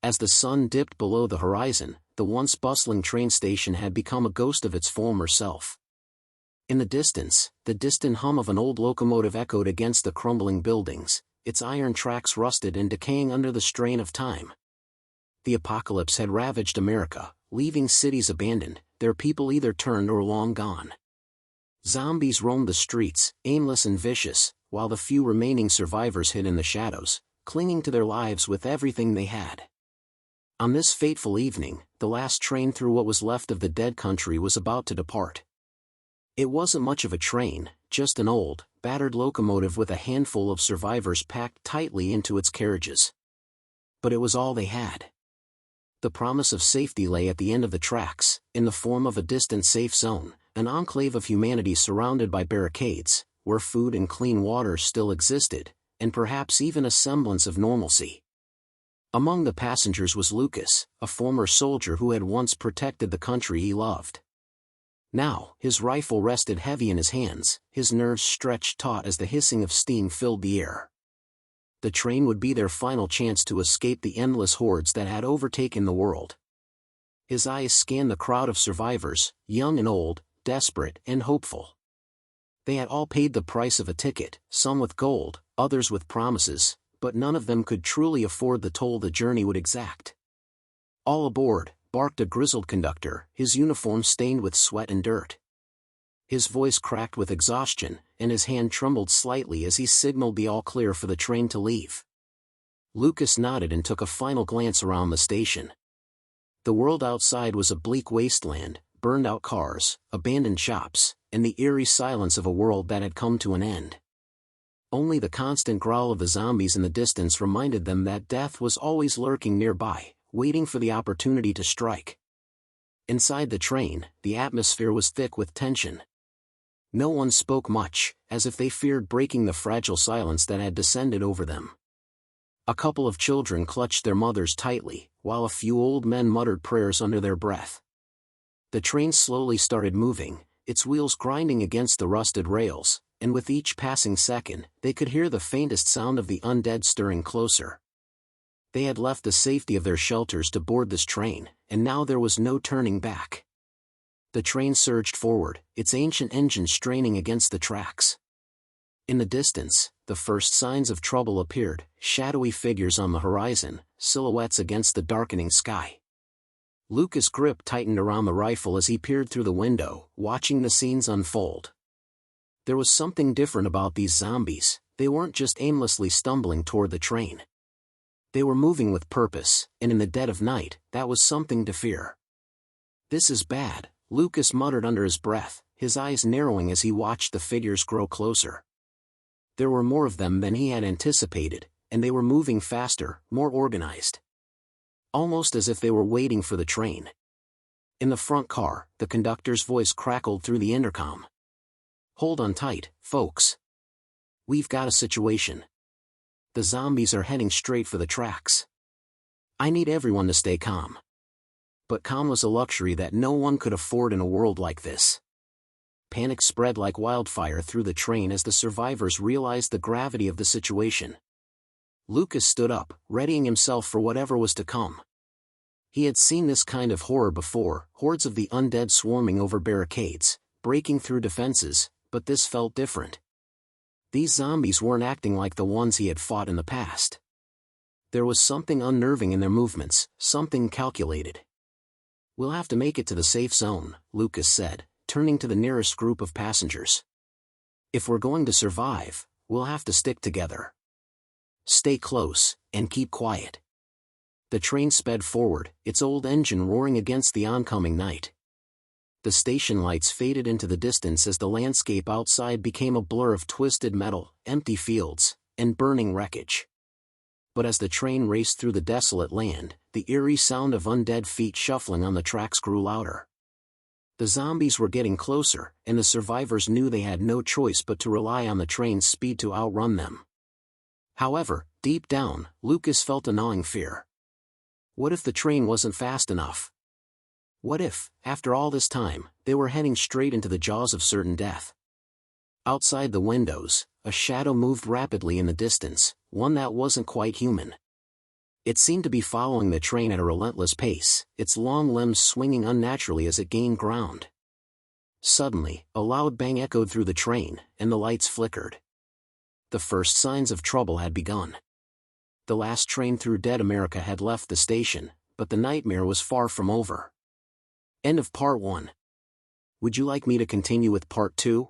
As the sun dipped below the horizon, the once bustling train station had become a ghost of its former self. In the distance, the distant hum of an old locomotive echoed against the crumbling buildings, its iron tracks rusted and decaying under the strain of time. The apocalypse had ravaged America, leaving cities abandoned, their people either turned or long gone. Zombies roamed the streets, aimless and vicious, while the few remaining survivors hid in the shadows, clinging to their lives with everything they had. On this fateful evening, the last train through what was left of the dead country was about to depart. It wasn't much of a train, just an old, battered locomotive with a handful of survivors packed tightly into its carriages. But it was all they had. The promise of safety lay at the end of the tracks, in the form of a distant safe zone, an enclave of humanity surrounded by barricades, where food and clean water still existed, and perhaps even a semblance of normalcy. Among the passengers was Lucas, a former soldier who had once protected the country he loved. Now, his rifle rested heavy in his hands, his nerves stretched taut as the hissing of steam filled the air. The train would be their final chance to escape the endless hordes that had overtaken the world. His eyes scanned the crowd of survivors, young and old, desperate and hopeful. They had all paid the price of a ticket, some with gold, others with promises, but none of them could truly afford the toll the journey would exact. "All aboard," barked a grizzled conductor, his uniform stained with sweat and dirt. His voice cracked with exhaustion, and his hand trembled slightly as he signaled the all-clear for the train to leave. Lucas nodded and took a final glance around the station. The world outside was a bleak wasteland, burned-out cars, abandoned shops, and the eerie silence of a world that had come to an end. Only the constant growl of the zombies in the distance reminded them that death was always lurking nearby, waiting for the opportunity to strike. Inside the train, the atmosphere was thick with tension. No one spoke much, as if they feared breaking the fragile silence that had descended over them. A couple of children clutched their mothers tightly, while a few old men muttered prayers under their breath. The train slowly started moving, its wheels grinding against the rusted rails, and with each passing second, they could hear the faintest sound of the undead stirring closer. They had left the safety of their shelters to board this train, and now there was no turning back. The train surged forward, its ancient engine straining against the tracks. In the distance, the first signs of trouble appeared, shadowy figures on the horizon, silhouettes against the darkening sky. Lucas' grip tightened around the rifle as he peered through the window, watching the scenes unfold. There was something different about these zombies. They weren't just aimlessly stumbling toward the train. They were moving with purpose, and in the dead of night, that was something to fear. "This is bad," Lucas muttered under his breath, his eyes narrowing as he watched the figures grow closer. There were more of them than he had anticipated, and they were moving faster, more organized. Almost as if they were waiting for the train. In the front car, the conductor's voice crackled through the intercom. "Hold on tight, folks. We've got a situation. The zombies are heading straight for the tracks. I need everyone to stay calm." But calm was a luxury that no one could afford in a world like this. Panic spread like wildfire through the train as the survivors realized the gravity of the situation. Lucas stood up, readying himself for whatever was to come. He had seen this kind of horror before, hordes of the undead swarming over barricades, breaking through defenses, but this felt different. These zombies weren't acting like the ones he had fought in the past. There was something unnerving in their movements, something calculated. "We'll have to make it to the safe zone," Lucas said, turning to the nearest group of passengers. "If we're going to survive, we'll have to stick together. Stay close, and keep quiet." The train sped forward, its old engine roaring against the oncoming night. The station lights faded into the distance as the landscape outside became a blur of twisted metal, empty fields, and burning wreckage. But as the train raced through the desolate land, the eerie sound of undead feet shuffling on the tracks grew louder. The zombies were getting closer, and the survivors knew they had no choice but to rely on the train's speed to outrun them. However, deep down, Lucas felt a gnawing fear. What if the train wasn't fast enough? What if, after all this time, they were heading straight into the jaws of certain death? Outside the windows, a shadow moved rapidly in the distance, one that wasn't quite human. It seemed to be following the train at a relentless pace, its long limbs swinging unnaturally as it gained ground. Suddenly, a loud bang echoed through the train, and the lights flickered. The first signs of trouble had begun. The last train through dead America had left the station, but the nightmare was far from over. End of Part 1. Would you like me to continue with Part 2?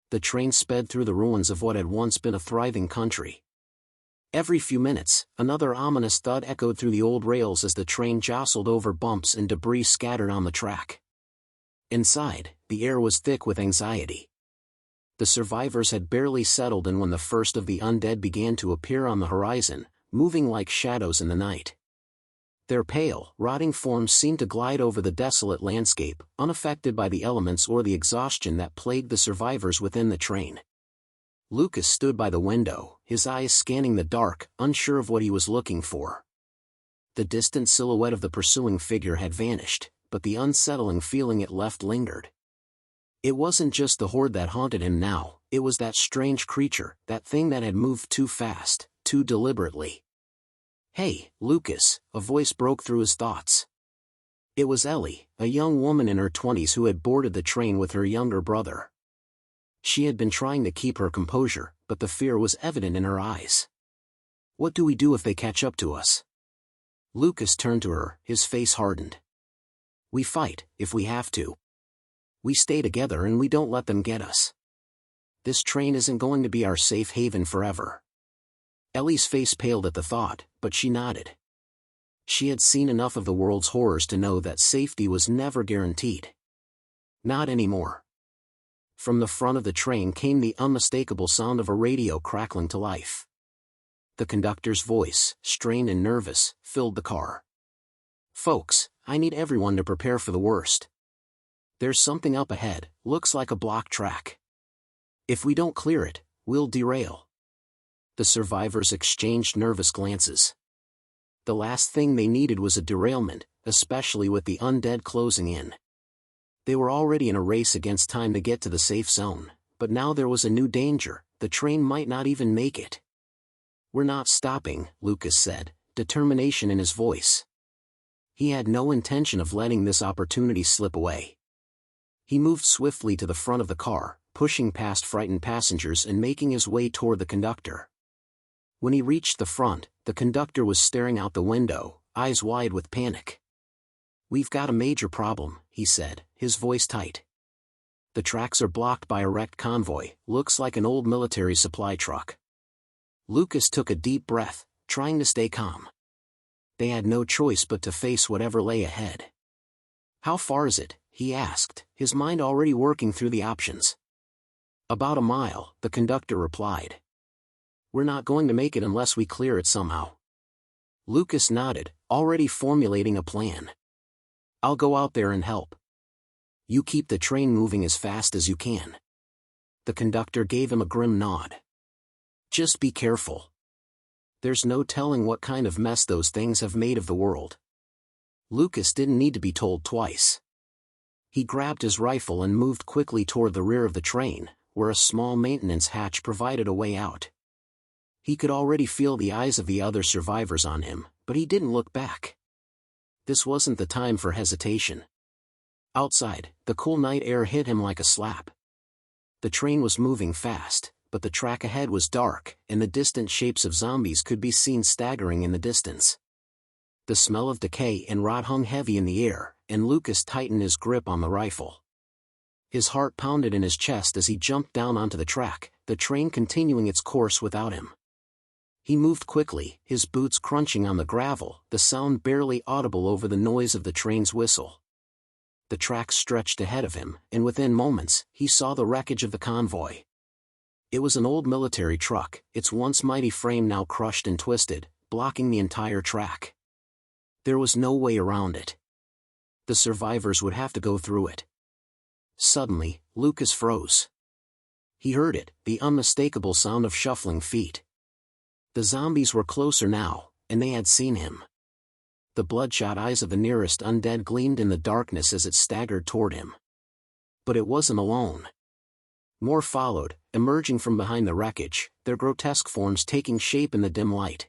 The train sped through the ruins of what had once been a thriving country. Every few minutes, another ominous thud echoed through the old rails as the train jostled over bumps and debris scattered on the track. Inside, the air was thick with anxiety. The survivors had barely settled in when the first of the undead began to appear on the horizon, moving like shadows in the night. Their pale, rotting forms seemed to glide over the desolate landscape, unaffected by the elements or the exhaustion that plagued the survivors within the train. Lucas stood by the window, his eyes scanning the dark, unsure of what he was looking for. The distant silhouette of the pursuing figure had vanished, but the unsettling feeling it left lingered. It wasn't just the horde that haunted him now, it was that strange creature, that thing that had moved too fast, too deliberately. "Hey, Lucas," a voice broke through his thoughts. It was Ellie, a young woman in her 20s who had boarded the train with her younger brother. She had been trying to keep her composure, but the fear was evident in her eyes. "What do we do if they catch up to us?" Lucas turned to her, his face hardened. "We fight, if we have to. We stay together and we don't let them get us. This train isn't going to be our safe haven forever." Ellie's face paled at the thought, but she nodded. She had seen enough of the world's horrors to know that safety was never guaranteed. Not anymore. From the front of the train came the unmistakable sound of a radio crackling to life. The conductor's voice, strained and nervous, filled the car. "Folks, I need everyone to prepare for the worst. There's something up ahead, looks like a block track. If we don't clear it, we'll derail." The survivors exchanged nervous glances. The last thing they needed was a derailment, especially with the undead closing in. They were already in a race against time to get to the safe zone, but now there was a new danger, the train might not even make it. "We're not stopping," Lucas said, determination in his voice. He had no intention of letting this opportunity slip away. He moved swiftly to the front of the car, pushing past frightened passengers and making his way toward the conductor. When he reached the front, the conductor was staring out the window, eyes wide with panic. "We've got a major problem," he said, his voice tight. "The tracks are blocked by a wrecked convoy, looks like an old military supply truck." Lucas took a deep breath, trying to stay calm. They had no choice but to face whatever lay ahead. "How far is it?" he asked, his mind already working through the options. "About a mile," the conductor replied. "We're not going to make it unless we clear it somehow." Lucas nodded, already formulating a plan. "I'll go out there and help. You keep the train moving as fast as you can." The conductor gave him a grim nod. "Just be careful. There's no telling what kind of mess those things have made of the world." Lucas didn't need to be told twice. He grabbed his rifle and moved quickly toward the rear of the train, where a small maintenance hatch provided a way out. He could already feel the eyes of the other survivors on him, but he didn't look back. This wasn't the time for hesitation. Outside, the cool night air hit him like a slap. The train was moving fast, but the track ahead was dark, and the distant shapes of zombies could be seen staggering in the distance. The smell of decay and rot hung heavy in the air, and Lucas tightened his grip on the rifle. His heart pounded in his chest as he jumped down onto the track, the train continuing its course without him. He moved quickly, his boots crunching on the gravel, the sound barely audible over the noise of the train's whistle. The tracks stretched ahead of him, and within moments, he saw the wreckage of the convoy. It was an old military truck, its once mighty frame now crushed and twisted, blocking the entire track. There was no way around it. The survivors would have to go through it. Suddenly, Lucas froze. He heard it, the unmistakable sound of shuffling feet. The zombies were closer now, and they had seen him. The bloodshot eyes of the nearest undead gleamed in the darkness as it staggered toward him. But it wasn't alone. More followed, emerging from behind the wreckage, their grotesque forms taking shape in the dim light.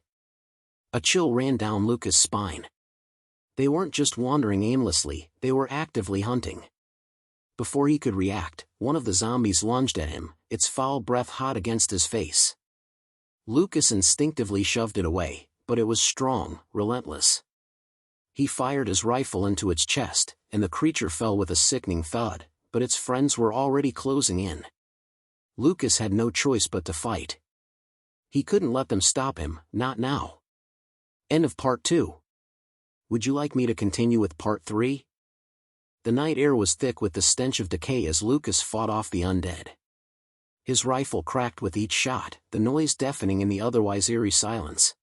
A chill ran down Lucas' spine. They weren't just wandering aimlessly, they were actively hunting. Before he could react, one of the zombies lunged at him, its foul breath hot against his face. Lucas instinctively shoved it away, but it was strong, relentless. He fired his rifle into its chest, and the creature fell with a sickening thud, but its friends were already closing in. Lucas had no choice but to fight. He couldn't let them stop him, not now. End of Part 2. Would you like me to continue with Part 3? The night air was thick with the stench of decay as Lucas fought off the undead. His rifle cracked with each shot, the noise deafening in the otherwise eerie silence.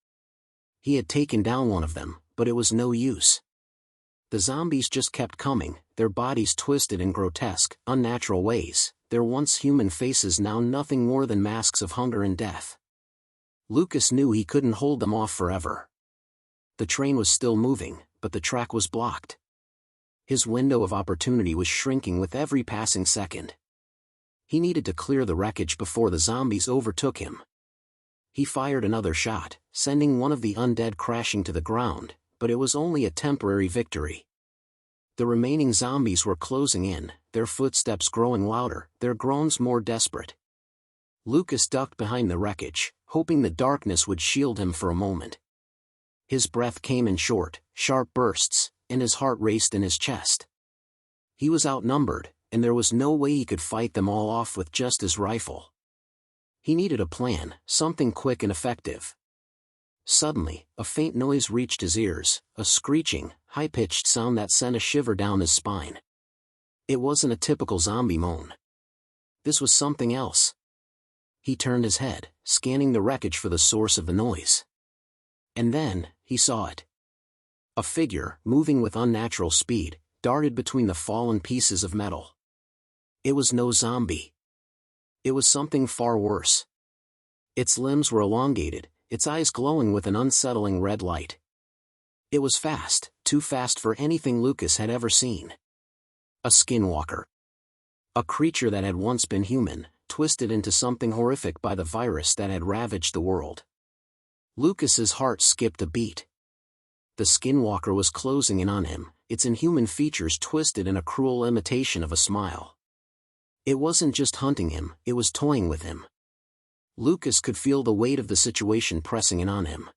He had taken down one of them, but it was no use. The zombies just kept coming, their bodies twisted in grotesque, unnatural ways, their once human faces now nothing more than masks of hunger and death. Lucas knew he couldn't hold them off forever. The train was still moving, but the track was blocked. His window of opportunity was shrinking with every passing second. He needed to clear the wreckage before the zombies overtook him. He fired another shot, sending one of the undead crashing to the ground, but it was only a temporary victory. The remaining zombies were closing in, their footsteps growing louder, their groans more desperate. Lucas ducked behind the wreckage, hoping the darkness would shield him for a moment. His breath came in short, sharp bursts, and his heart raced in his chest. He was outnumbered, and there was no way he could fight them all off with just his rifle. He needed a plan, something quick and effective. Suddenly, a faint noise reached his ears, a screeching, high-pitched sound that sent a shiver down his spine. It wasn't a typical zombie moan. This was something else. He turned his head, scanning the wreckage for the source of the noise. And then, he saw it. A figure, moving with unnatural speed, darted between the fallen pieces of metal. It was no zombie. It was something far worse. Its limbs were elongated, its eyes glowing with an unsettling red light. It was fast, too fast for anything Lucas had ever seen. A skinwalker. A creature that had once been human, twisted into something horrific by the virus that had ravaged the world. Lucas's heart skipped a beat. The skinwalker was closing in on him, its inhuman features twisted in a cruel imitation of a smile. It wasn't just hunting him, it was toying with him. Lucas could feel the weight of the situation pressing in on him.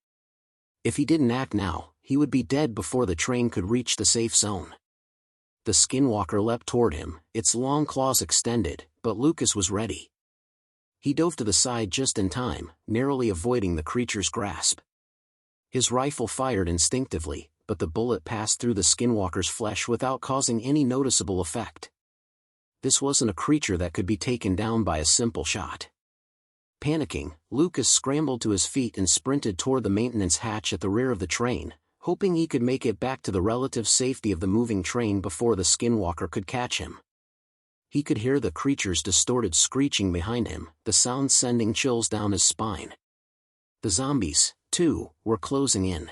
If he didn't act now, he would be dead before the train could reach the safe zone. The skinwalker leapt toward him, its long claws extended, but Lucas was ready. He dove to the side just in time, narrowly avoiding the creature's grasp. His rifle fired instinctively, but the bullet passed through the skinwalker's flesh without causing any noticeable effect. This wasn't a creature that could be taken down by a simple shot. Panicking, Lucas scrambled to his feet and sprinted toward the maintenance hatch at the rear of the train, hoping he could make it back to the relative safety of the moving train before the skinwalker could catch him. He could hear the creature's distorted screeching behind him, the sound sending chills down his spine. The zombies, too, were closing in.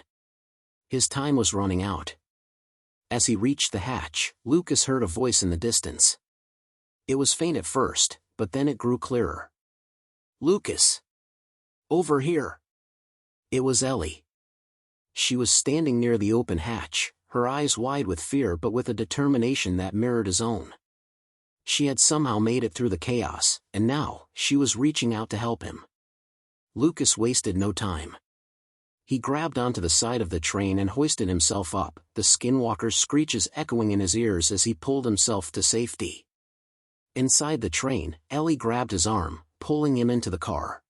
His time was running out. As he reached the hatch, Lucas heard a voice in the distance. It was faint at first, but then it grew clearer. "Lucas! Over here!" It was Ellie. She was standing near the open hatch, her eyes wide with fear but with a determination that mirrored his own. She had somehow made it through the chaos, and now, she was reaching out to help him. Lucas wasted no time. He grabbed onto the side of the train and hoisted himself up, the skinwalker's screeches echoing in his ears as he pulled himself to safety. Inside the train, Ellie grabbed his arm, pulling him into the car.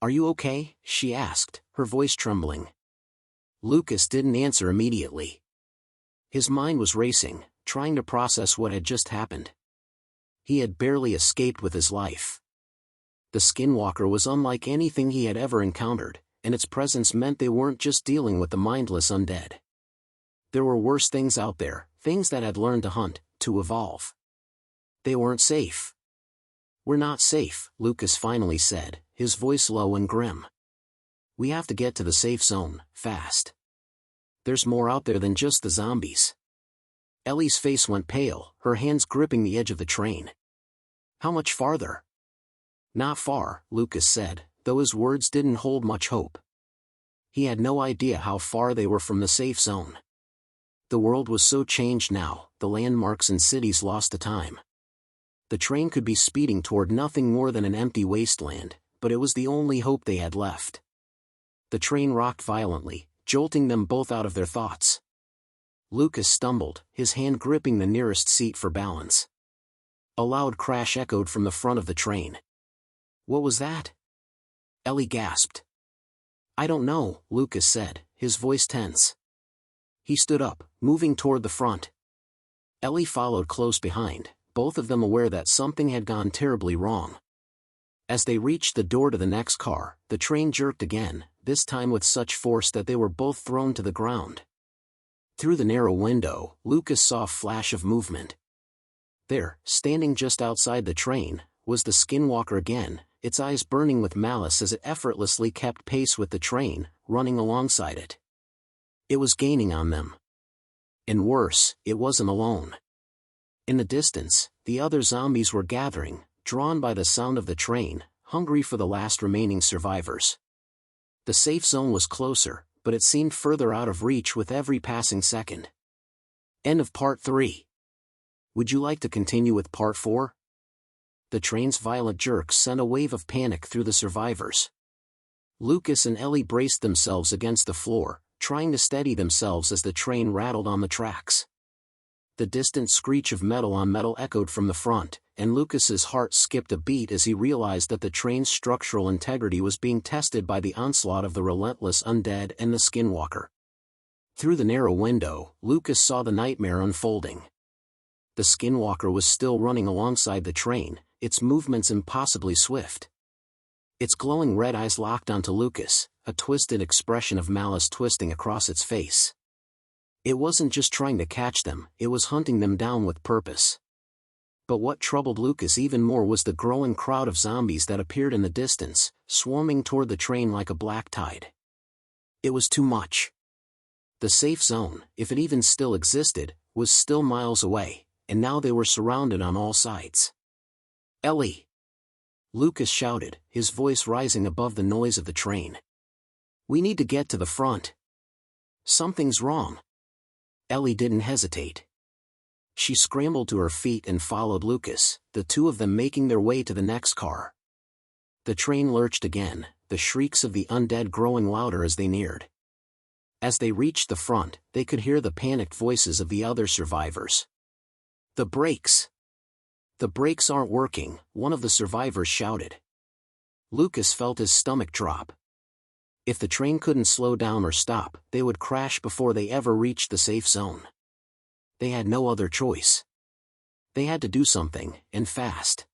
"Are you okay?" she asked, her voice trembling. Lucas didn't answer immediately. His mind was racing, trying to process what had just happened. He had barely escaped with his life. The skinwalker was unlike anything he had ever encountered, and its presence meant they weren't just dealing with the mindless undead. There were worse things out there, things that had learned to hunt, to evolve. They weren't safe. "We're not safe," Lucas finally said, his voice low and grim. "We have to get to the safe zone, fast. There's more out there than just the zombies." Ellie's face went pale, her hands gripping the edge of the train. "How much farther?" "Not far," Lucas said, though his words didn't hold much hope. He had no idea how far they were from the safe zone. The world was so changed now, the landmarks and cities lost the time. The train could be speeding toward nothing more than an empty wasteland, but it was the only hope they had left. The train rocked violently, jolting them both out of their thoughts. Lucas stumbled, his hand gripping the nearest seat for balance. A loud crash echoed from the front of the train. "What was that?" Ellie gasped. "I don't know," Lucas said, his voice tense. He stood up, moving toward the front. Ellie followed close behind, both of them aware that something had gone terribly wrong. As they reached the door to the next car, the train jerked again, this time with such force that they were both thrown to the ground. Through the narrow window, Lucas saw a flash of movement. There, standing just outside the train, was the skinwalker again, its eyes burning with malice as it effortlessly kept pace with the train, running alongside it. It was gaining on them. And worse, it wasn't alone. In the distance, the other zombies were gathering, drawn by the sound of the train, hungry for the last remaining survivors. The safe zone was closer, but it seemed further out of reach with every passing second. End of Part 3. Would you like to continue with Part 4? The train's violent jerks sent a wave of panic through the survivors. Lucas and Ellie braced themselves against the floor, trying to steady themselves as the train rattled on the tracks. The distant screech of metal on metal echoed from the front, and Lucas's heart skipped a beat as he realized that the train's structural integrity was being tested by the onslaught of the relentless Undead and the skinwalker. Through the narrow window, Lucas saw the nightmare unfolding. The skinwalker was still running alongside the train, its movements impossibly swift. Its glowing red eyes locked onto Lucas, a twisted expression of malice twisting across its face. It wasn't just trying to catch them, it was hunting them down with purpose. But what troubled Lucas even more was the growing crowd of zombies that appeared in the distance, swarming toward the train like a black tide. It was too much. The safe zone, if it even still existed, was still miles away, and now they were surrounded on all sides. "Ellie!" Lucas shouted, his voice rising above the noise of the train. "We need to get to the front. Something's wrong." Ellie didn't hesitate. She scrambled to her feet and followed Lucas, the two of them making their way to the next car. The train lurched again, the shrieks of the undead growing louder as they neared. As they reached the front, they could hear the panicked voices of the other survivors. "The brakes! The brakes aren't working," one of the survivors shouted. Lucas felt his stomach drop. If the train couldn't slow down or stop, they would crash before they ever reached the safe zone. They had no other choice. They had to do something, and fast.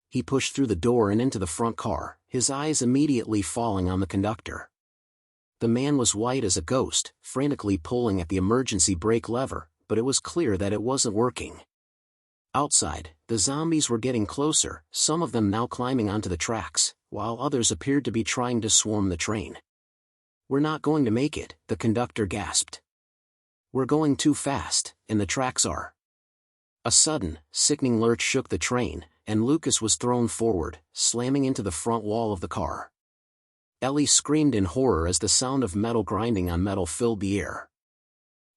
He pushed through the door and into the front car, his eyes immediately falling on the conductor. The man was white as a ghost, frantically pulling at the emergency brake lever, but it was clear that it wasn't working. Outside, the zombies were getting closer, some of them now climbing onto the tracks, while others appeared to be trying to swarm the train. "We're not going to make it," the conductor gasped. "We're going too fast, and the tracks are." A sudden, sickening lurch shook the train, and Lucas was thrown forward, slamming into the front wall of the car. Ellie screamed in horror as the sound of metal grinding on metal filled the air.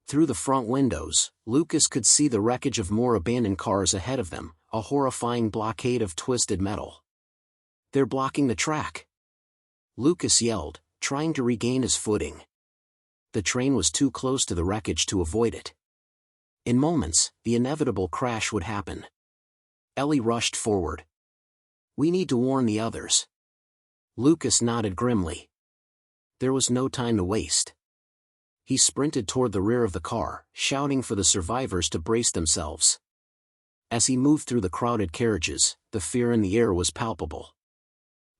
Through the front windows, Lucas could see the wreckage of more abandoned cars ahead of them, a horrifying blockade of twisted metal. "They're blocking the track!" Lucas yelled, trying to regain his footing. The train was too close to the wreckage to avoid it. In moments, the inevitable crash would happen. Ellie rushed forward. "We need to warn the others." Lucas nodded grimly. There was no time to waste. He sprinted toward the rear of the car, shouting for the survivors to brace themselves. As he moved through the crowded carriages, the fear in the air was palpable.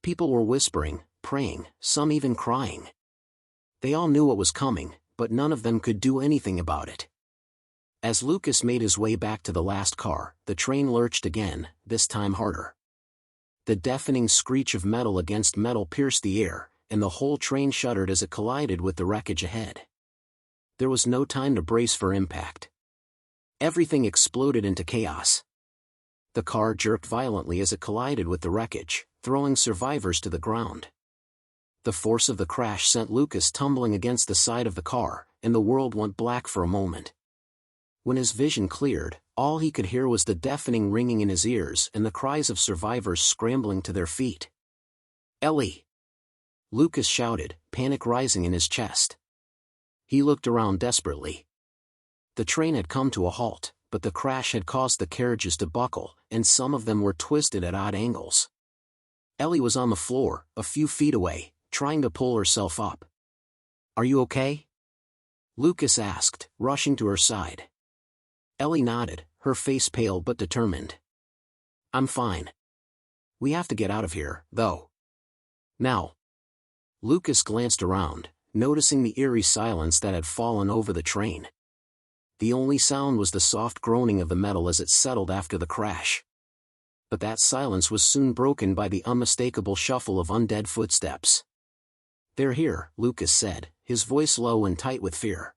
People were whispering, praying, some even crying. They all knew what was coming, but none of them could do anything about it. As Lucas made his way back to the last car, the train lurched again, this time harder. The deafening screech of metal against metal pierced the air, and the whole train shuddered as it collided with the wreckage ahead. There was no time to brace for impact. Everything exploded into chaos. The car jerked violently as it collided with the wreckage, throwing survivors to the ground. The force of the crash sent Lucas tumbling against the side of the car, and the world went black for a moment. When his vision cleared, all he could hear was the deafening ringing in his ears and the cries of survivors scrambling to their feet. "Ellie!" Lucas shouted, panic rising in his chest. He looked around desperately. The train had come to a halt, but the crash had caused the carriages to buckle, and some of them were twisted at odd angles. Ellie was on the floor, a few feet away, trying to pull herself up. "Are you okay?" Lucas asked, rushing to her side. Ellie nodded, her face pale but determined. "I'm fine. We have to get out of here, though. Now." Lucas glanced around, noticing the eerie silence that had fallen over the train. The only sound was the soft groaning of the metal as it settled after the crash. But that silence was soon broken by the unmistakable shuffle of undead footsteps. "They're here," Lucas said, his voice low and tight with fear.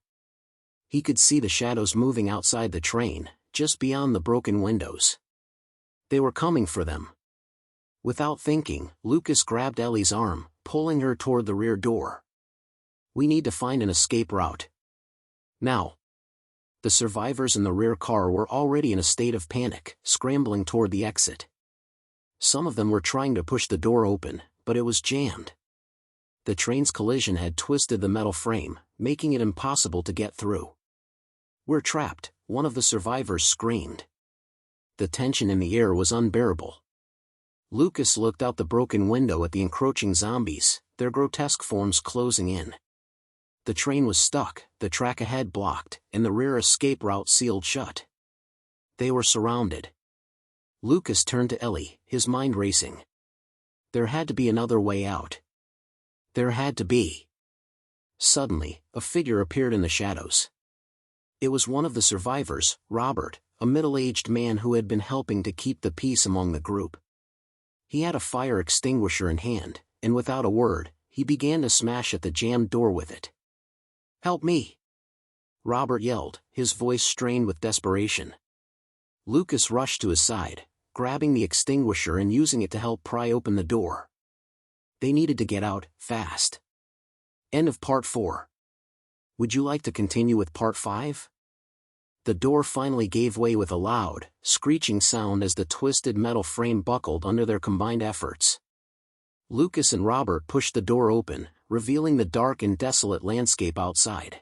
He could see the shadows moving outside the train, just beyond the broken windows. They were coming for them. Without thinking, Lucas grabbed Ellie's arm, pulling her toward the rear door. "We need to find an escape route. Now." The survivors in the rear car were already in a state of panic, scrambling toward the exit. Some of them were trying to push the door open, but it was jammed. The train's collision had twisted the metal frame, making it impossible to get through. "We're trapped," one of the survivors screamed. The tension in the air was unbearable. Lucas looked out the broken window at the encroaching zombies, their grotesque forms closing in. The train was stuck, the track ahead blocked, and the rear escape route sealed shut. They were surrounded. Lucas turned to Ellie, his mind racing. There had to be another way out. There had to be. Suddenly, a figure appeared in the shadows. It was one of the survivors, Robert, a middle-aged man who had been helping to keep the peace among the group. He had a fire extinguisher in hand, and without a word, he began to smash at the jammed door with it. "Help me!" Robert yelled, his voice strained with desperation. Lucas rushed to his side, grabbing the extinguisher and using it to help pry open the door. They needed to get out, fast. End of Part 4. Would you like to continue with Part 5? The door finally gave way with a loud, screeching sound as the twisted metal frame buckled under their combined efforts. Lucas and Robert pushed the door open, revealing the dark and desolate landscape outside.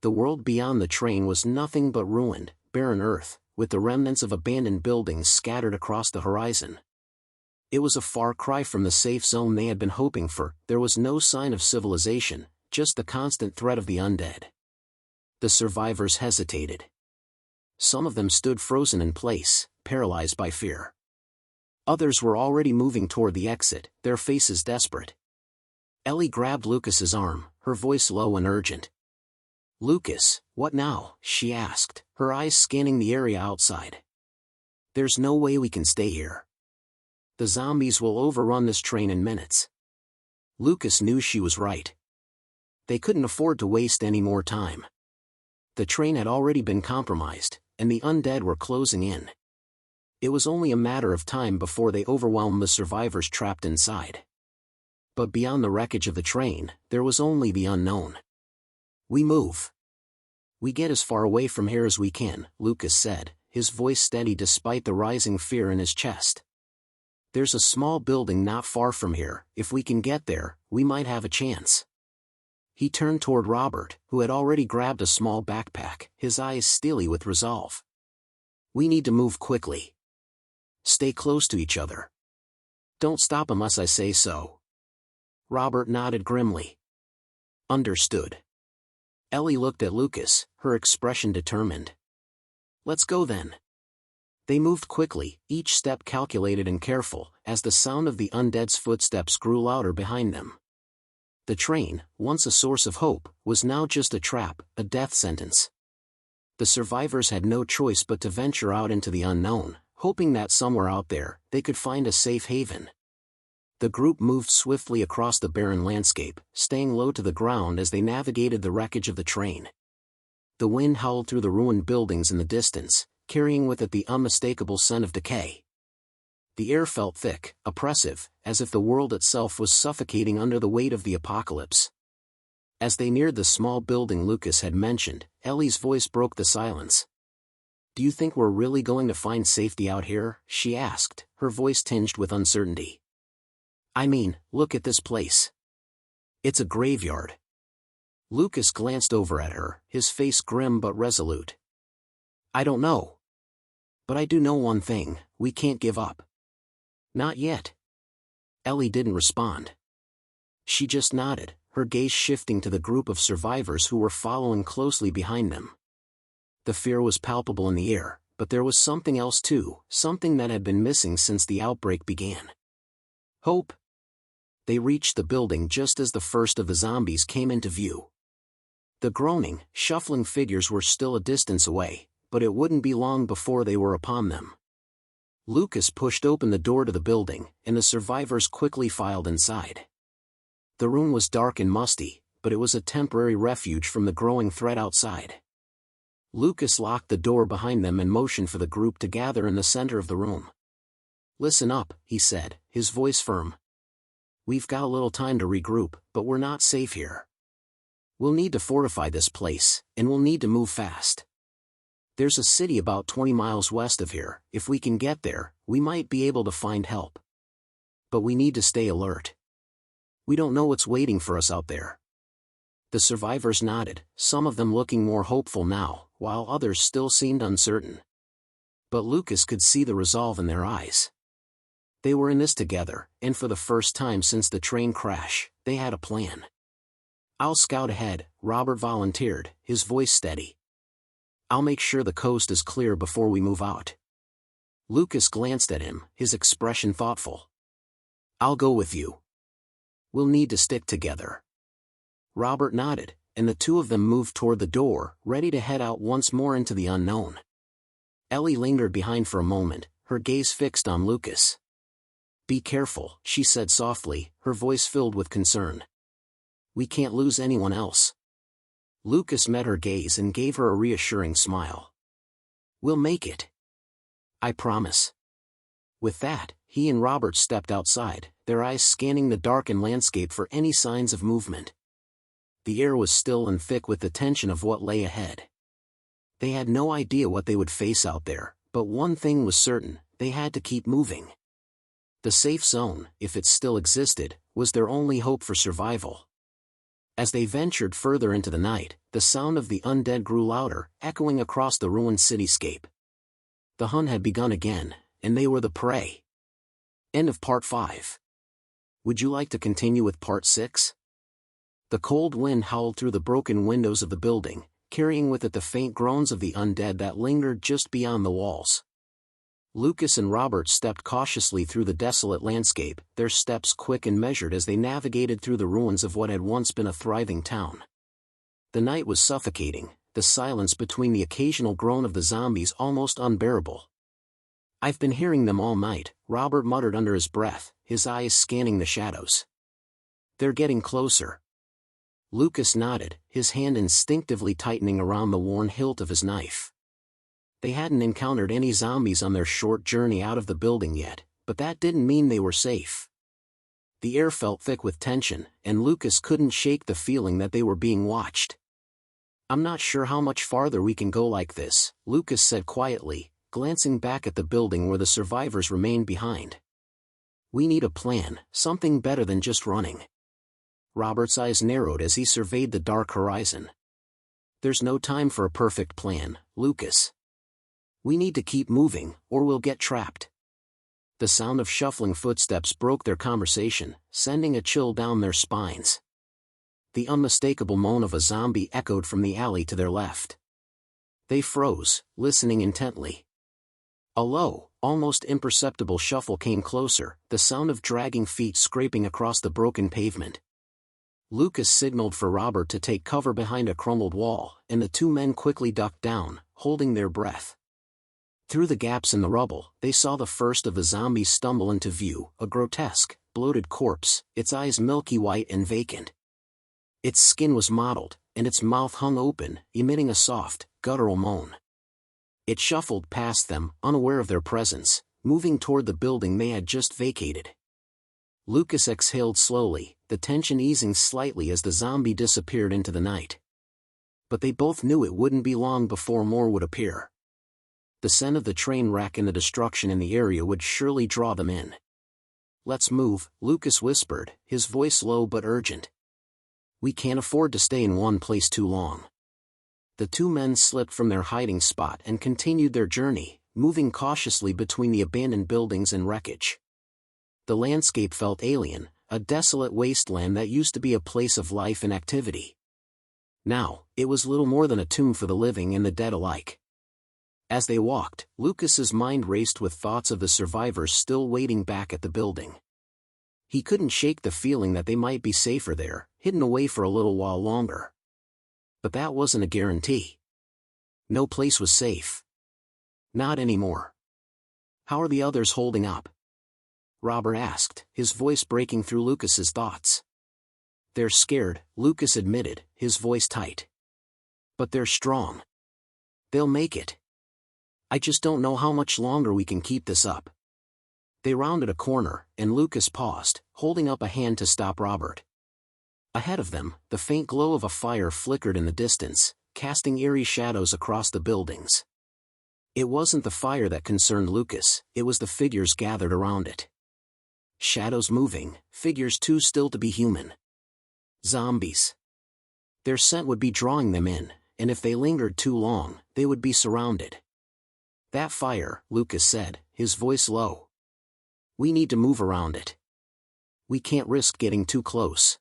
The world beyond the train was nothing but ruined, barren earth, with the remnants of abandoned buildings scattered across the horizon. It was a far cry from the safe zone they had been hoping for. There was no sign of civilization, just the constant threat of the undead. The survivors hesitated. Some of them stood frozen in place, paralyzed by fear. Others were already moving toward the exit, their faces desperate. Ellie grabbed Lucas's arm, her voice low and urgent. "Lucas, what now?" she asked, her eyes scanning the area outside. "There's no way we can stay here. The zombies will overrun this train in minutes." Lucas knew she was right. They couldn't afford to waste any more time. The train had already been compromised, and the undead were closing in. It was only a matter of time before they overwhelmed the survivors trapped inside. But beyond the wreckage of the train, there was only the unknown. "We move. We get as far away from here as we can," Lucas said, his voice steady despite the rising fear in his chest. "There's a small building not far from here. If we can get there, we might have a chance." He turned toward Robert, who had already grabbed a small backpack, his eyes steely with resolve. "We need to move quickly. Stay close to each other. Don't stop unless I say so." Robert nodded grimly. "Understood." Ellie looked at Lucas, her expression determined. "Let's go then." They moved quickly, each step calculated and careful, as the sound of the undead's footsteps grew louder behind them. The train, once a source of hope, was now just a trap, a death sentence. The survivors had no choice but to venture out into the unknown, hoping that somewhere out there, they could find a safe haven. The group moved swiftly across the barren landscape, staying low to the ground as they navigated the wreckage of the train. The wind howled through the ruined buildings in the distance, carrying with it the unmistakable scent of decay. The air felt thick, oppressive, as if the world itself was suffocating under the weight of the apocalypse. As they neared the small building Lucas had mentioned, Ellie's voice broke the silence. "Do you think we're really going to find safety out here?" she asked, her voice tinged with uncertainty. "I mean, look at this place. It's a graveyard." Lucas glanced over at her, his face grim but resolute. "I don't know. But I do know one thing, we can't give up." "Not yet." Ellie didn't respond. She just nodded, her gaze shifting to the group of survivors who were following closely behind them. The fear was palpable in the air, but there was something else too, something that had been missing since the outbreak began. Hope. They reached the building just as the first of the zombies came into view. The groaning, shuffling figures were still a distance away, but it wouldn't be long before they were upon them. Lucas pushed open the door to the building, and the survivors quickly filed inside. The room was dark and musty, but it was a temporary refuge from the growing threat outside. Lucas locked the door behind them and motioned for the group to gather in the center of the room. "Listen up," he said, his voice firm. "We've got a little time to regroup, but we're not safe here. We'll need to fortify this place, and we'll need to move fast. There's a city about 20 miles west of here. If we can get there, we might be able to find help. But we need to stay alert. We don't know what's waiting for us out there." The survivors nodded, some of them looking more hopeful now, while others still seemed uncertain. But Lucas could see the resolve in their eyes. They were in this together, and for the first time since the train crash, they had a plan. "I'll scout ahead," Robert volunteered, his voice steady. "I'll make sure the coast is clear before we move out." Lucas glanced at him, his expression thoughtful. "I'll go with you. We'll need to stick together." Robert nodded, and the two of them moved toward the door, ready to head out once more into the unknown. Ellie lingered behind for a moment, her gaze fixed on Lucas. "Be careful," she said softly, her voice filled with concern. "We can't lose anyone else." Lucas met her gaze and gave her a reassuring smile. "We'll make it. I promise." With that, he and Robert stepped outside, their eyes scanning the darkened landscape for any signs of movement. The air was still and thick with the tension of what lay ahead. They had no idea what they would face out there, but one thing was certain, they had to keep moving. The safe zone, if it still existed, was their only hope for survival. As they ventured further into the night, the sound of the undead grew louder, echoing across the ruined cityscape. The hunt had begun again, and they were the prey. End of Part 5. Would you like to continue with Part 6? The cold wind howled through the broken windows of the building, carrying with it the faint groans of the undead that lingered just beyond the walls. Lucas and Robert stepped cautiously through the desolate landscape, their steps quick and measured as they navigated through the ruins of what had once been a thriving town. The night was suffocating, the silence between the occasional groan of the zombies almost unbearable. "I've been hearing them all night," Robert muttered under his breath, his eyes scanning the shadows. "They're getting closer." Lucas nodded, his hand instinctively tightening around the worn hilt of his knife. They hadn't encountered any zombies on their short journey out of the building yet, but that didn't mean they were safe. The air felt thick with tension, and Lucas couldn't shake the feeling that they were being watched. "I'm not sure how much farther we can go like this," Lucas said quietly, glancing back at the building where the survivors remained behind. "We need a plan, something better than just running." Robert's eyes narrowed as he surveyed the dark horizon. "There's no time for a perfect plan, Lucas. We need to keep moving, or we'll get trapped." The sound of shuffling footsteps broke their conversation, sending a chill down their spines. The unmistakable moan of a zombie echoed from the alley to their left. They froze, listening intently. A low, almost imperceptible shuffle came closer, the sound of dragging feet scraping across the broken pavement. Lucas signaled for Robert to take cover behind a crumbled wall, and the two men quickly ducked down, holding their breath. Through the gaps in the rubble, they saw the first of the zombies stumble into view, a grotesque, bloated corpse, its eyes milky white and vacant. Its skin was mottled, and its mouth hung open, emitting a soft, guttural moan. It shuffled past them, unaware of their presence, moving toward the building they had just vacated. Lucas exhaled slowly, the tension easing slightly as the zombie disappeared into the night. But they both knew it wouldn't be long before more would appear. The scent of the train wreck and the destruction in the area would surely draw them in. "Let's move," Lucas whispered, his voice low but urgent. "We can't afford to stay in one place too long." The two men slipped from their hiding spot and continued their journey, moving cautiously between the abandoned buildings and wreckage. The landscape felt alien, a desolate wasteland that used to be a place of life and activity. Now, it was little more than a tomb for the living and the dead alike. As they walked, Lucas's mind raced with thoughts of the survivors still waiting back at the building. He couldn't shake the feeling that they might be safer there, hidden away for a little while longer. But that wasn't a guarantee. No place was safe. Not anymore. "How are the others holding up?" Robert asked, his voice breaking through Lucas's thoughts. "They're scared," Lucas admitted, his voice tight. "But they're strong. They'll make it. I just don't know how much longer we can keep this up." They rounded a corner, and Lucas paused, holding up a hand to stop Robert. Ahead of them, the faint glow of a fire flickered in the distance, casting eerie shadows across the buildings. It wasn't the fire that concerned Lucas, it was the figures gathered around it. Shadows moving, figures too still to be human. Zombies. Their scent would be drawing them in, and if they lingered too long, they would be surrounded. "That fire," Lucas said, his voice low. "We need to move around it. We can't risk getting too close."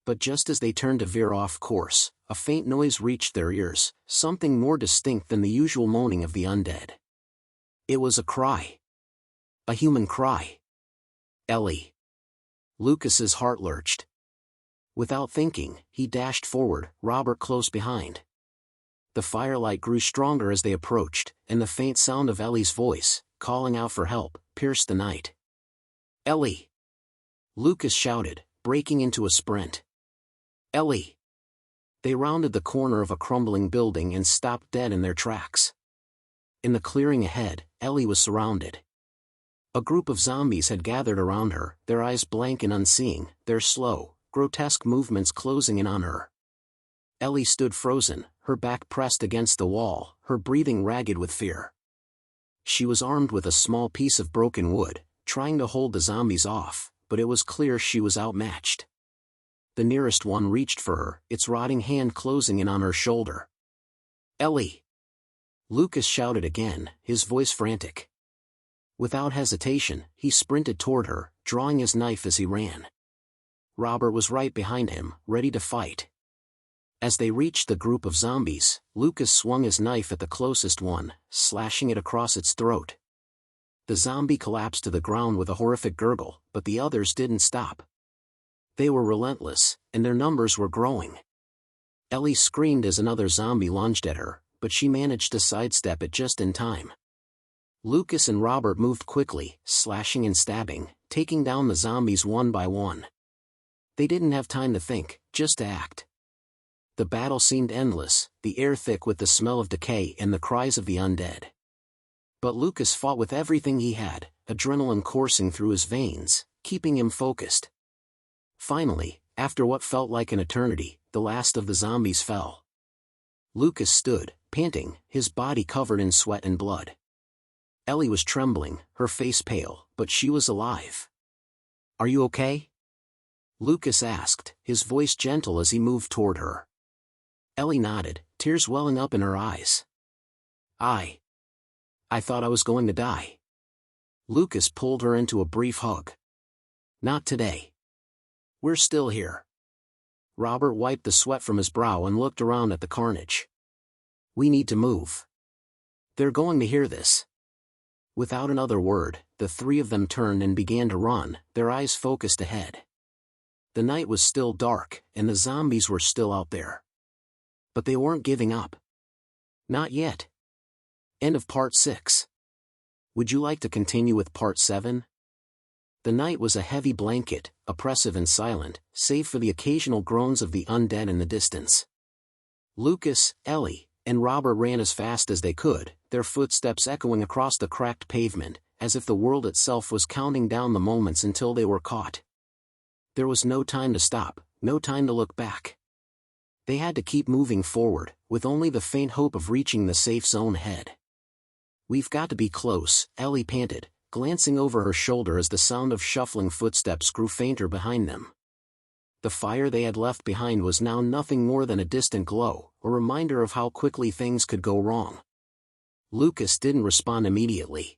But just as they turned to veer off course, a faint noise reached their ears, something more distinct than the usual moaning of the undead. It was a cry. A human cry. "Ellie." Lucas's heart lurched. Without thinking, he dashed forward, Robert close behind. The firelight grew stronger as they approached, and the faint sound of Ellie's voice, calling out for help, pierced the night. "Ellie!" Lucas shouted, breaking into a sprint. "Ellie!" They rounded the corner of a crumbling building and stopped dead in their tracks. In the clearing ahead, Ellie was surrounded. A group of zombies had gathered around her, their eyes blank and unseeing, their slow, grotesque movements closing in on her. Ellie stood frozen, her back pressed against the wall, her breathing ragged with fear. She was armed with a small piece of broken wood, trying to hold the zombies off, but it was clear she was outmatched. The nearest one reached for her, its rotting hand closing in on her shoulder. "Ellie!" Lucas shouted again, his voice frantic. Without hesitation, he sprinted toward her, drawing his knife as he ran. Robert was right behind him, ready to fight. As they reached the group of zombies, Lucas swung his knife at the closest one, slashing it across its throat. The zombie collapsed to the ground with a horrific gurgle, but the others didn't stop. They were relentless, and their numbers were growing. Ellie screamed as another zombie lunged at her, but she managed to sidestep it just in time. Lucas and Robert moved quickly, slashing and stabbing, taking down the zombies one by one. They didn't have time to think, just to act. The battle seemed endless, the air thick with the smell of decay and the cries of the undead. But Lucas fought with everything he had, adrenaline coursing through his veins, keeping him focused. Finally, after what felt like an eternity, the last of the zombies fell. Lucas stood, panting, his body covered in sweat and blood. Ellie was trembling, her face pale, but she was alive. "Are you okay?" Lucas asked, his voice gentle as he moved toward her. Ellie nodded, tears welling up in her eyes. I thought I was going to die." Lucas pulled her into a brief hug. "Not today. We're still here." Robert wiped the sweat from his brow and looked around at the carnage. "We need to move. They're going to hear this." Without another word, the three of them turned and began to run, their eyes focused ahead. The night was still dark, and the zombies were still out there. But they weren't giving up. Not yet. End of Part 6. Would you like to continue with Part 7? The night was a heavy blanket, oppressive and silent, save for the occasional groans of the undead in the distance. Lucas, Ellie, and Robert ran as fast as they could, their footsteps echoing across the cracked pavement, as if the world itself was counting down the moments until they were caught. There was no time to stop, no time to look back. They had to keep moving forward, with only the faint hope of reaching the safe zone ahead. "We've got to be close," Ellie panted, glancing over her shoulder as the sound of shuffling footsteps grew fainter behind them. The fire they had left behind was now nothing more than a distant glow, a reminder of how quickly things could go wrong. Lucas didn't respond immediately.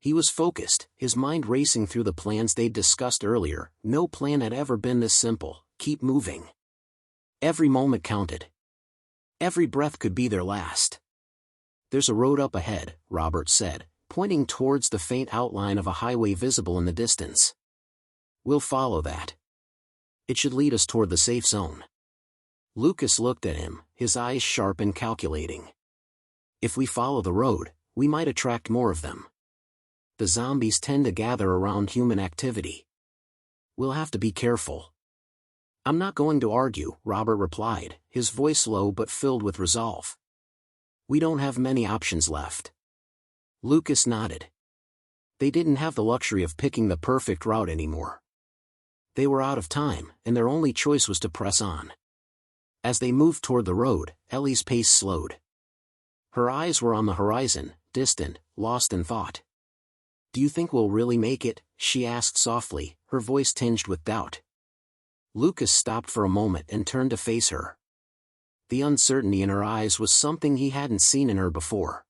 He was focused, his mind racing through the plans they'd discussed earlier. No plan had ever been this simple: keep moving. Every moment counted. Every breath could be their last. "There's a road up ahead," Robert said, pointing towards the faint outline of a highway visible in the distance. "We'll follow that. It should lead us toward the safe zone." Lucas looked at him, his eyes sharp and calculating. "If we follow the road, we might attract more of them. The zombies tend to gather around human activity. We'll have to be careful." "I'm not going to argue," Robert replied, his voice low but filled with resolve. "We don't have many options left." Lucas nodded. They didn't have the luxury of picking the perfect route anymore. They were out of time, and their only choice was to press on. As they moved toward the road, Ellie's pace slowed. Her eyes were on the horizon, distant, lost in thought. "Do you think we'll really make it?" she asked softly, her voice tinged with doubt. Lucas stopped for a moment and turned to face her. The uncertainty in her eyes was something he hadn't seen in her before.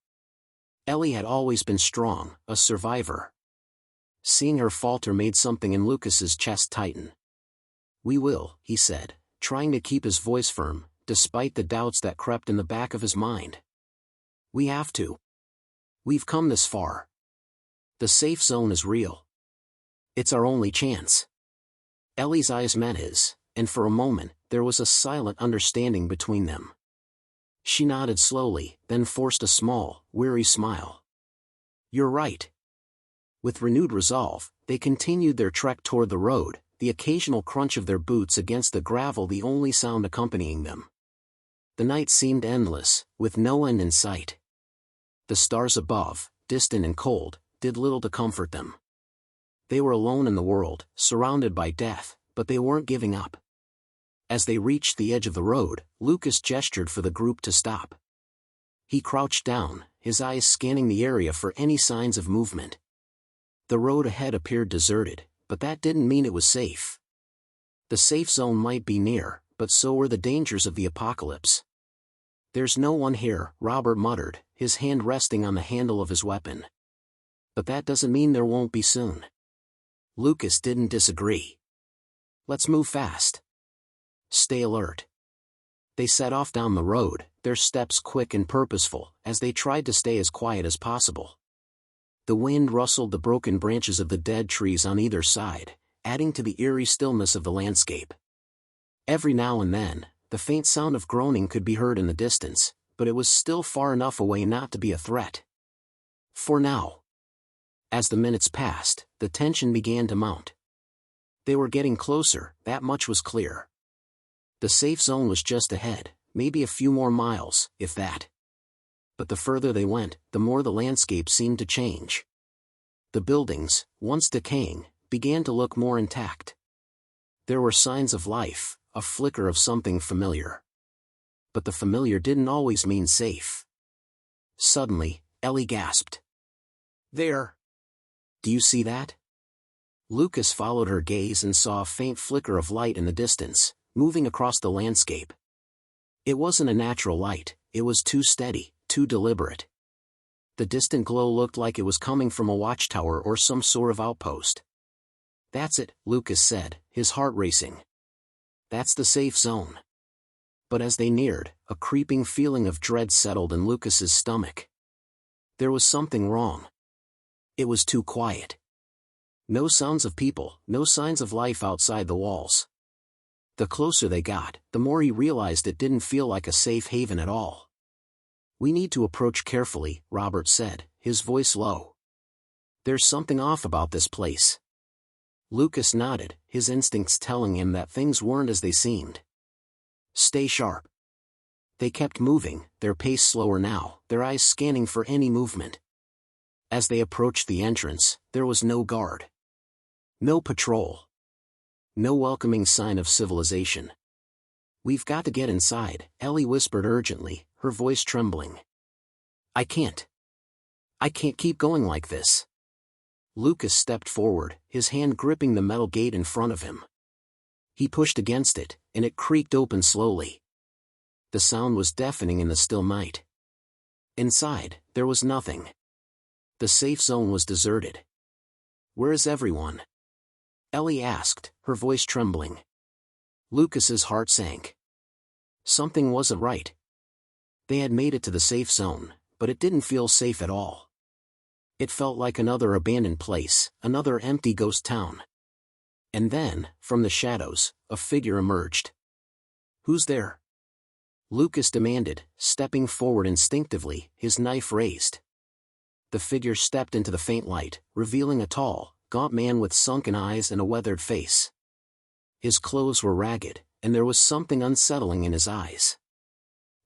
Ellie had always been strong, a survivor. Seeing her falter made something in Lucas's chest tighten. "We will," he said, trying to keep his voice firm, despite the doubts that crept in the back of his mind. "We have to. We've come this far. The safe zone is real. It's our only chance." Ellie's eyes met his, and for a moment, there was a silent understanding between them. She nodded slowly, then forced a small, weary smile. "You're right." With renewed resolve, they continued their trek toward the road, the occasional crunch of their boots against the gravel the only sound accompanying them. The night seemed endless, with no end in sight. The stars above, distant and cold, did little to comfort them. They were alone in the world, surrounded by death, but they weren't giving up. As they reached the edge of the road, Lucas gestured for the group to stop. He crouched down, his eyes scanning the area for any signs of movement. The road ahead appeared deserted, but that didn't mean it was safe. The safe zone might be near, but so were the dangers of the apocalypse. "There's no one here," Robert muttered, his hand resting on the handle of his weapon. "But that doesn't mean there won't be soon." Lucas didn't disagree. "Let's move fast. Stay alert." They set off down the road, their steps quick and purposeful, as they tried to stay as quiet as possible. The wind rustled the broken branches of the dead trees on either side, adding to the eerie stillness of the landscape. Every now and then, the faint sound of groaning could be heard in the distance, but it was still far enough away not to be a threat. For now. As the minutes passed, the tension began to mount. They were getting closer, that much was clear. The safe zone was just ahead, maybe a few more miles, if that. But the further they went, the more the landscape seemed to change. The buildings, once decaying, began to look more intact. There were signs of life, a flicker of something familiar. But the familiar didn't always mean safe. Suddenly, Ellie gasped. "There! Do you see that?" Lucas followed her gaze and saw a faint flicker of light in the distance, moving across the landscape. It wasn't a natural light, it was too steady, too deliberate. The distant glow looked like it was coming from a watchtower or some sort of outpost. "That's it," Lucas said, his heart racing. "That's the safe zone." But as they neared, a creeping feeling of dread settled in Lucas's stomach. There was something wrong. It was too quiet. No sounds of people, no signs of life outside the walls. The closer they got, the more he realized it didn't feel like a safe haven at all. "We need to approach carefully," Robert said, his voice low. "There's something off about this place." Lucas nodded, his instincts telling him that things weren't as they seemed. "Stay sharp." They kept moving, their pace slower now, their eyes scanning for any movement. As they approached the entrance, there was no guard. No patrol. No welcoming sign of civilization. "We've got to get inside," Ellie whispered urgently, her voice trembling. I can't keep going like this." Lucas stepped forward, his hand gripping the metal gate in front of him. He pushed against it, and it creaked open slowly. The sound was deafening in the still night. Inside, there was nothing. The safe zone was deserted. "Where is everyone?" Ellie asked, her voice trembling. Lucas's heart sank. Something wasn't right. They had made it to the safe zone, but it didn't feel safe at all. It felt like another abandoned place, another empty ghost town. And then, from the shadows, a figure emerged. "Who's there?" Lucas demanded, stepping forward instinctively, his knife raised. The figure stepped into the faint light, revealing a tall, gaunt man with sunken eyes and a weathered face. His clothes were ragged, and there was something unsettling in his eyes.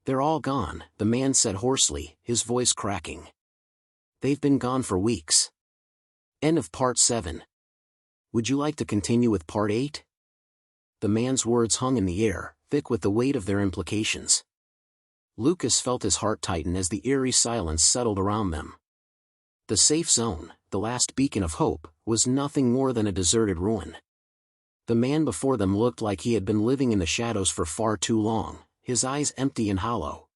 "They're all gone," the man said hoarsely, his voice cracking. "They've been gone for weeks." End of Part 7. Would you like to continue with Part 8? The man's words hung in the air, thick with the weight of their implications. Lucas felt his heart tighten as the eerie silence settled around them. The safe zone, the last beacon of hope, was nothing more than a deserted ruin. The man before them looked like he had been living in the shadows for far too long, his eyes empty and hollow.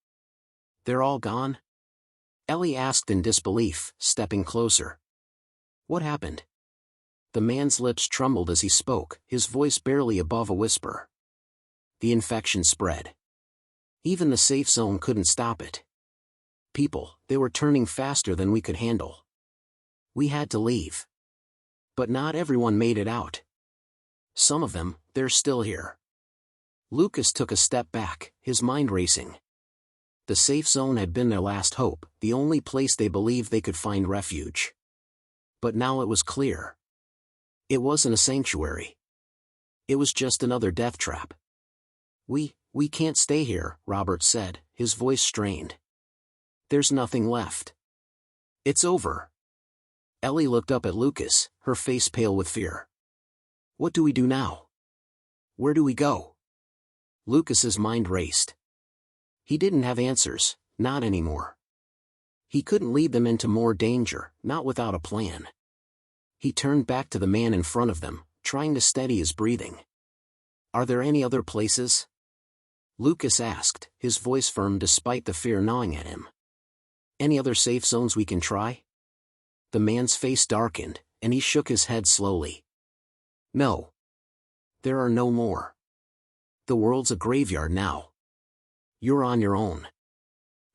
"They're all gone?" Ellie asked in disbelief, stepping closer. "What happened?" The man's lips trembled as he spoke, his voice barely above a whisper. "The infection spread. Even the safe zone couldn't stop it. People, they were turning faster than we could handle. We had to leave. But not everyone made it out. Some of them, they're still here." Lucas took a step back, his mind racing. The safe zone had been their last hope, the only place they believed they could find refuge. But now it was clear. It wasn't a sanctuary. It was just another death trap. We can't stay here," Robert said, his voice strained. "There's nothing left. It's over." Ellie looked up at Lucas, her face pale with fear. "What do we do now? Where do we go?" Lucas's mind raced. He didn't have answers, not anymore. He couldn't lead them into more danger, not without a plan. He turned back to the man in front of them, trying to steady his breathing. "Are there any other places?" Lucas asked, his voice firm despite the fear gnawing at him. "Any other safe zones we can try?" The man's face darkened, and he shook his head slowly. "No. There are no more. The world's a graveyard now. You're on your own."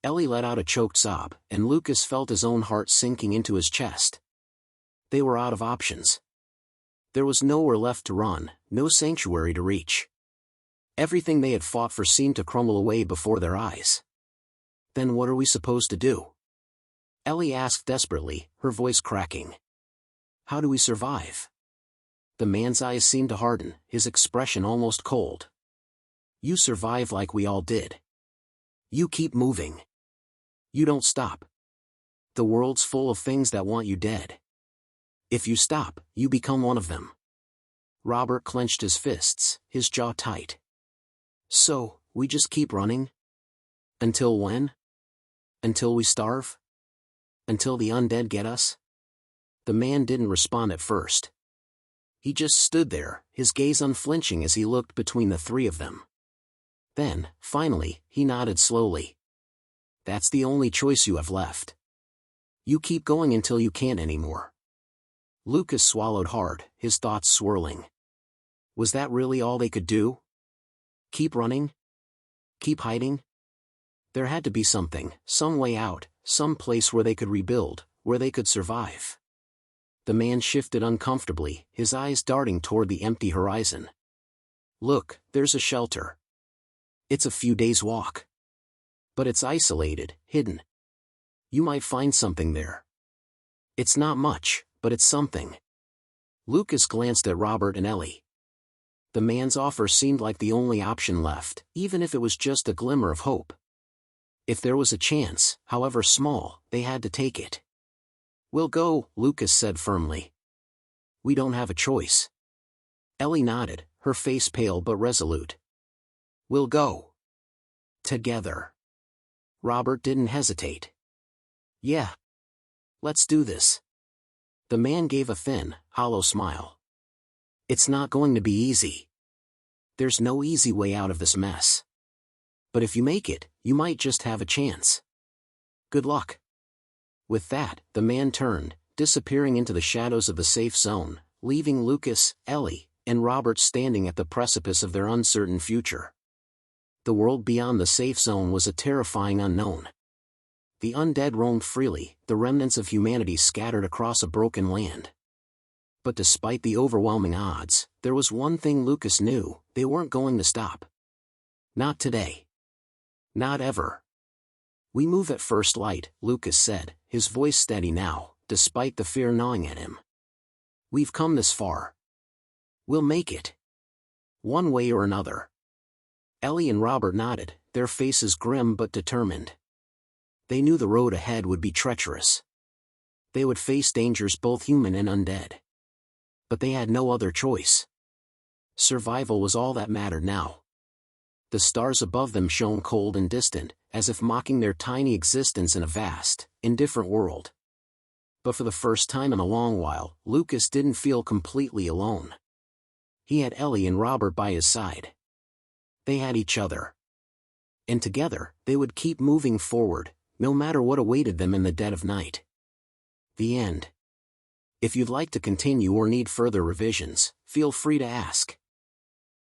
Ellie let out a choked sob, and Lucas felt his own heart sinking into his chest. They were out of options. There was nowhere left to run, no sanctuary to reach. Everything they had fought for seemed to crumble away before their eyes. "Then what are we supposed to do?" Ellie asked desperately, her voice cracking. "How do we survive?" The man's eyes seemed to harden, his expression almost cold. "You survive like we all did. You keep moving. You don't stop. The world's full of things that want you dead. If you stop, you become one of them." Robert clenched his fists, his jaw tight. "So, we just keep running? Until when? Until we starve? Until the undead get us?" The man didn't respond at first. He just stood there, his gaze unflinching as he looked between the three of them. Then, finally, he nodded slowly. "That's the only choice you have left. You keep going until you can't anymore." Lucas swallowed hard, his thoughts swirling. Was that really all they could do? Keep running? Keep hiding? There had to be something, some way out, some place where they could rebuild, where they could survive. The man shifted uncomfortably, his eyes darting toward the empty horizon. "Look, there's a shelter. It's a few days' walk. But it's isolated, hidden. You might find something there. It's not much, but it's something." Lucas glanced at Robert and Ellie. The man's offer seemed like the only option left, even if it was just a glimmer of hope. If there was a chance, however small, they had to take it. "We'll go," Lucas said firmly. "We don't have a choice." Ellie nodded, her face pale but resolute. "We'll go. Together." Robert didn't hesitate. "Yeah. Let's do this." The man gave a thin, hollow smile. "It's not going to be easy. There's no easy way out of this mess. But if you make it, you might just have a chance. Good luck." With that, the man turned, disappearing into the shadows of the safe zone, leaving Lucas, Ellie, and Robert standing at the precipice of their uncertain future. The world beyond the safe zone was a terrifying unknown. The undead roamed freely, the remnants of humanity scattered across a broken land. But despite the overwhelming odds, there was one thing Lucas knew: they weren't going to stop. Not today. Not ever. "We move at first light," Lucas said, his voice steady now, despite the fear gnawing at him. "We've come this far. We'll make it. One way or another." Ellie and Robert nodded, their faces grim but determined. They knew the road ahead would be treacherous. They would face dangers both human and undead. But they had no other choice. Survival was all that mattered now. The stars above them shone cold and distant, as if mocking their tiny existence in a vast, indifferent world. But for the first time in a long while, Lucas didn't feel completely alone. He had Ellie and Robert by his side. They had each other. And together, they would keep moving forward, no matter what awaited them in the dead of night. The end. If you'd like to continue or need further revisions, feel free to ask.